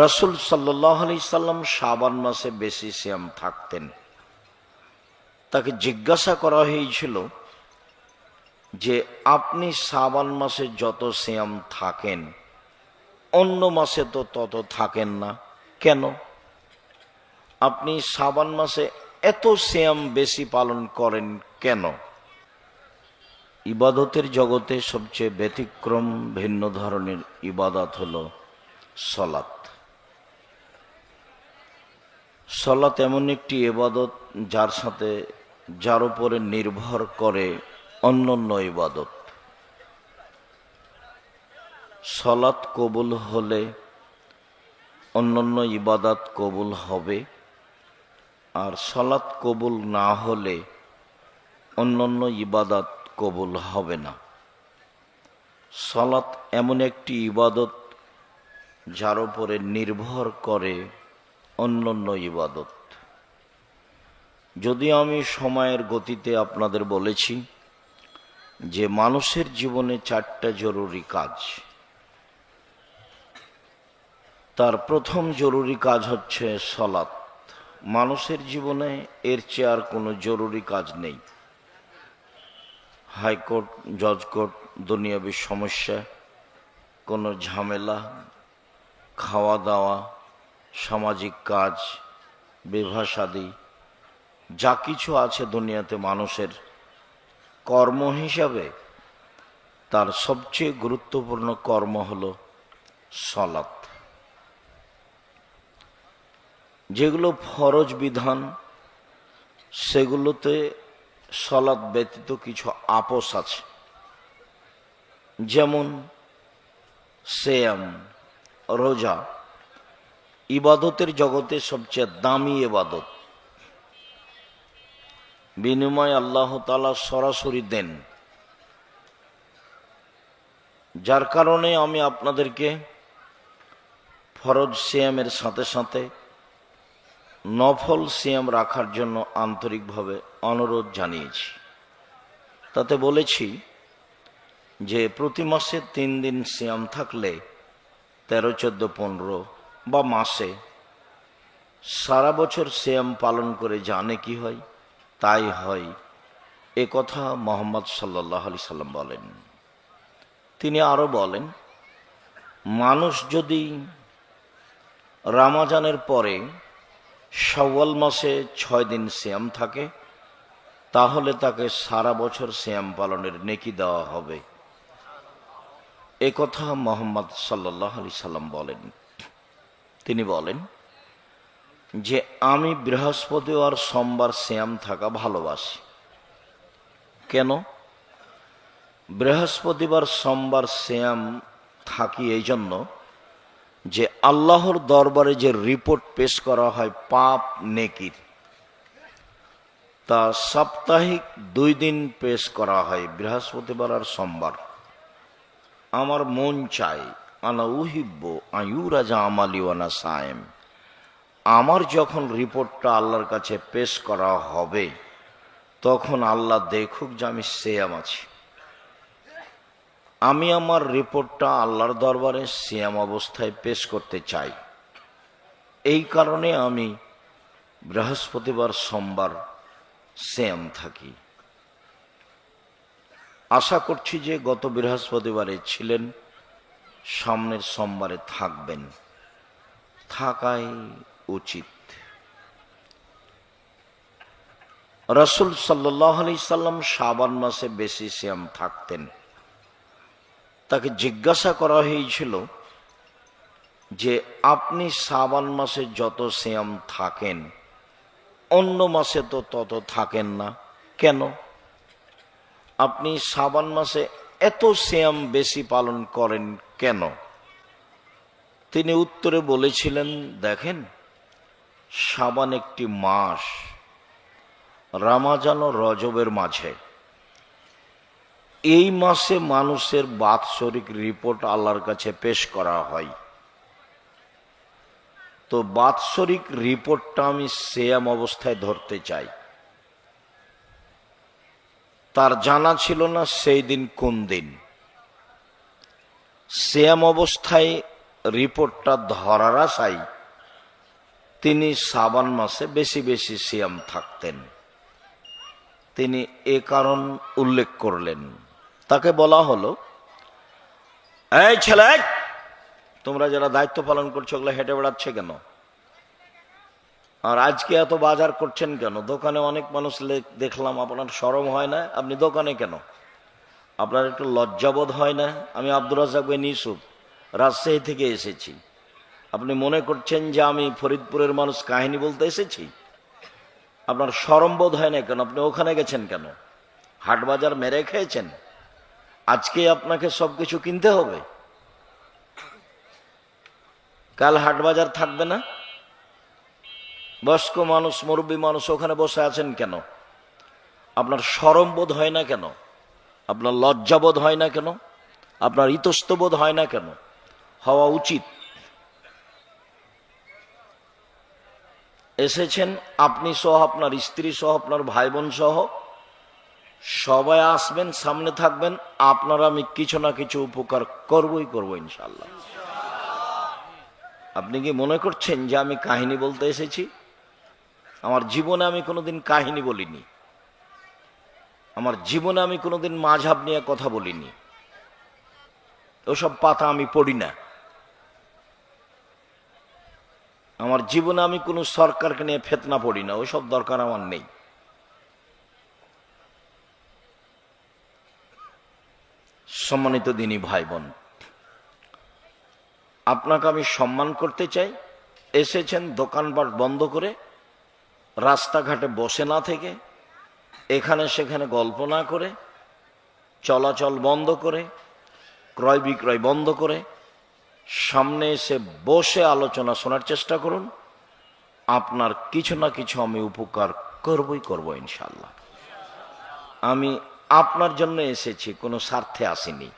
রাসূল সাল্লাল্লাহু আলাইহি সাল্লাম শাবান মাসে বেশি সিয়াম থাকতেন। তাকে জিজ্ঞাসা করা হয়েছিল যে আপনি শাবান মাসে যত সিয়াম থাকেন অন্য মাসে তো তত থাকেন না, কেন? আপনি শাবান মাসে এত সিয়াম বেশি পালন করেন কেন? ইবাদতের জগতে সবচেয়ে ব্যতিক্রম ভিন্ন ধরনের ইবাদত হলো সালাত। সালাত এমন একটি ইবাদত যার উপরে নির্ভর করে অন্যান্য ইবাদত। সালাত কবুল হলে অন্যান্য ইবাদত কবুল হবে, আর সালাত কবুল না হলে অন্যান্য ইবাদত কবুল হবে না। সালাত এমন একটি ইবাদত যার উপরে নির্ভর করে অন্যান্য ইবাদত। যদি আমি সময়ের গতিতে আপনাদের বলেছি যে মানুষের জীবনে 4টা জরুরি কাজ, তার প্রথম জরুরি কাজ হচ্ছে সালাত। মানুষের জীবনে এর চেয়ে আর কোনো জরুরি কাজ নেই। হাইকোর্ট, জজ কোর্ট, দুনিয়াবী সমস্যা, কোনো ঝামেলা, খাওয়া দাওয়া, সামাজিক কাজ, বিবাহ শাদী, যা কিছু আছে দুনিয়াতে মানুষের কর্ম হিসাবে, তার সবচেয়ে গুরুত্বপূর্ণ কর্ম হলো সালাত। যেগুলো ফরজ বিধান সেগুলোতে সালাত ব্যতীত কিছু আপোষ আছে, যেমন সিয়াম, রোজা। ইবাদতের জগতে সবচেয়ে দামি ইবাদত, বিনিময় আল্লাহ তাআলা সরাসরি দেন। যার কারণে আমি আপনাদেরকে ফরজ সিয়ামের সাথে সাথে নফল সিয়াম রাখার জন্য আন্তরিকভাবে অনুরোধ জানিয়েছি। তাতে বলেছি যে প্রতি মাসে 3 দিন সিয়াম থাকলে 13, 14, 15 বা মাসে সারা বছর সিয়াম পালন করে জানে কি হয়, তাই হয়। এ কথা মুহাম্মদ সাল্লাল্লাহু আলাইহি সাল্লাম বলেন। তিনি আরো বলেন, মানুষ যদি রমজানের পরে শাওয়াল মাসে 6 দিন সিয়াম থাকে তাহলে তাকে সারা বছর সিয়াম পালনের নেকি দেওয়া হবে। এ কথা মুহাম্মদ সাল্লাল্লাহু আলাইহি সাল্লাম বলেন। তিনি বলেন যে আমি বৃহস্পতি আর সোমবার সিয়াম থাকা ভালোবাসি। কেন? বৃহস্পতিবার সোমবার সিয়াম থাকি এই জন্য যে আল্লাহর দরবারে যে রিপোর্ট পেশ করা হয় পাপ নেকির, তা সাপ্তাহিক 2 দিন পেশ করা হয়, বৃহস্পতিবার আর সোমবার। আমার মন চায়, আনা উহিব্বু আইয়ুরাজা আমালি ওয়ানা সায়েম, আমার যখন রিপোর্টটা আল্লাহর কাছে পেশ করা হবে তখন আল্লাহ দেখুক যে আমি সিয়াম আছি। আমি আমার রিপোর্টটা আল্লাহর দরবারে সিয়াম অবস্থায় পেশ করতে চাই। এই কারণে আমি বৃহস্পতিবার সোমবার সিয়াম থাকি। আশা করছি যে গত বৃহস্পতিবারে ছিলেন, সামনের সোমবারে থাকবেন, থাকাই উচিত। রাসূল সাল্লাল্লাহু আলাইহি সাল্লাম শাবান মাসে বেশি সিয়াম থাকতেন। তাকে জিজ্ঞাসা করা হয়েছিল যে আপনি শাবান মাসে যত সিয়াম থাকেন অন্য মাসে তো তত থাকেন না, কেন? আপনি শাবান মাসে এত সিয়াম বেশি পালন করেন কেন? তিনি উত্তরে বলেছিলেন, দেখেন, শাবান একটি মাস, রমজান ও রজবের মাঝে। এই মাসে মানুষের বাৎসরিক রিপোর্ট আল্লাহর কাছে পেশ করা হয়। তো বাৎসরিক রিপোর্টটা আমি সিয়াম অবস্থায় ধরতে চাই। তার জানা ছিল না সেই দিন কোন দিন। সিয়াম অবস্থায় রিপোর্টটা ধরার আশায় তিনি শাবান মাসে বেশি বেশি সিয়াম থাকতেন। তিনি এ কারণ উল্লেখ করলেন। তাকে বলা হলো, এই ছেলে, তোমরা যারা দায়িত্ব পালন করছো ওগুলো হেঁটে বেড়াচ্ছে কেন? আর আজকে এত বাজার করছেন কেন? দোকানে অনেক মানুষ দেখলাম, আপনার শরম হয় না? আপনি দোকানে কেন? আপনার একটু লজ্জাবোধ হয় না? আমি আব্দুর রাজ্জাক বিন ইউসুফ, রাজশাহী থেকে এসেছি। আপনি মনে করছেন যে আমি ফরিদপুরের মানুষ কাহিনী বলতে এসেছি? আপনার শরম বোধ হয় না কেন? আপনি ওখানে গেছেন কেন? হাট বাজার মেরে খেয়েছেন? আজকে আপনাকে সবকিছু কিনতে হবে? কাল হাট বাজার থাকবে না? বয়স্ক মানুষ, মুরব্বী মানুষ ওখানে বসে আছেন কেন? আপনার শরম বোধ হয় না কেন? আপনার লজ্জাবোধ হয় না কেন? আপনার ইতস্তবোধ হয় না কেন? হওয়া উচিত। এসেছেন আপনি সহ, আপনার স্ত্রী সহ, আপনার ভাই বোন সহ সবাই আসবেন, সামনে থাকবেন। আপনারা আমি কিছু না কিছু উপকার করবই করব ইনশাল্লাহ। আপনি কি মনে করছেন যে আমি কাহিনী বলতে এসেছি? আমার জীবনে আমি কোনোদিন কাহিনী বলিনি। আমার জীবনে আমি কোনোদিন মাযহাব নিয়ে কথা বলিনি। ওসব পাতা আমি পড়ি না। আমার জীবনে আমি কোনো সরকারকে নিয়ে ফেতনা পড়ি না। ওসব দরকার আমার নেই। সম্মানিত দিনী ভাই বোন, আপনাকে আমি সম্মান করতে চাই। এসেছেন দোকানপাট বন্ধ করে, রাস্তাঘাটে বসে না থেকে, এখানে সেখানে গল্প না করে, চলাচল বন্ধ করে, ক্রয় বিক্রয় বন্ধ করে সামনে এসে বসে আলোচনা শোনার চেষ্টা করুন। আপনার কিছু না কিছু আমি উপকার করবই করব ইনশাল্লাহ। আমি আপনার জন্য এসেছি, কোনো স্বার্থে আসিনি।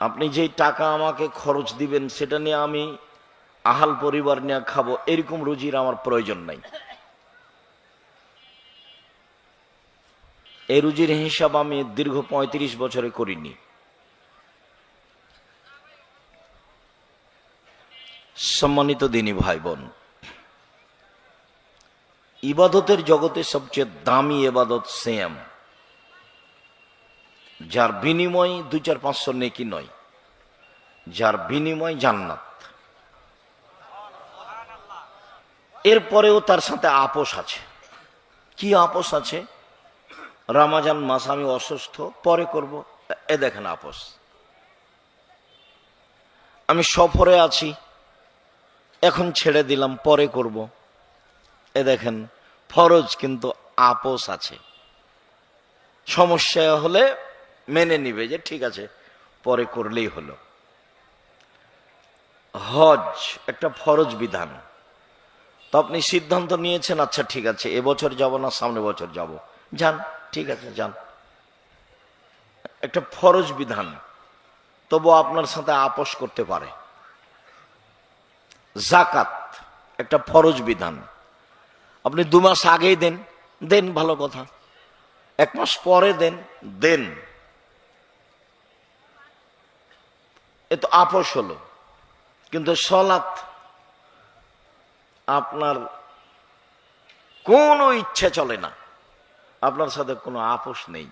আপনি যেই টাকা আমাকে খরচ দিবেন সেটা নিয়ে আমি আহাল পরিবার নিয়ে খাবো, এরকম রুজির আমার প্রয়োজন নাই। এই রুজির হিসাব আমি দীর্ঘ ৩৫ বছরে করিনি। সম্মানিত দিনী ভাই বোন, ইবাদতের জগতে সবচেয়ে দামি ইবাদত সিয়াম, যার বিনিময় ২-৪-৫০০ নেকি নয়, যার বিনিময় জান্নাত। এরপরেও তার সাথে আপোষ আছে। কি আপোষ আছে? রমজান মাস আমি অসুস্থ, পরে করব, এ দেখেন আপোষ। আমি সফরে আছি, এখন ছেড়ে দিলাম, পরে করব, এ দেখেন ফরজ, কিন্তু আপোষ আছে। সমস্যা হলে মেনে নিবে যে ঠিক আছে পরে করলেই হলো। হজ একটা ফরজ বিধান। তো আপনি সিদ্ধান্ত নিয়েছেন, আচ্ছা ঠিক আছে এবছর যাব না সামনে বছর যাব, যান, ঠিক আছে যান, একটা ফরজ বিধান। তবু আপনার সাথে আপোষ করতে পারে। যাকাত একটা ফরজ বিধান। আপনি ২ মাস আগেই দেন, দেন, ভালো কথা। ১ মাস পরে দেন, দেন, এ তো আপোষ হলো। কিন্তু সালাত আপনার কোনো ইচ্ছে চলে না, আপনার সাথে কোনো আপোষ নেই।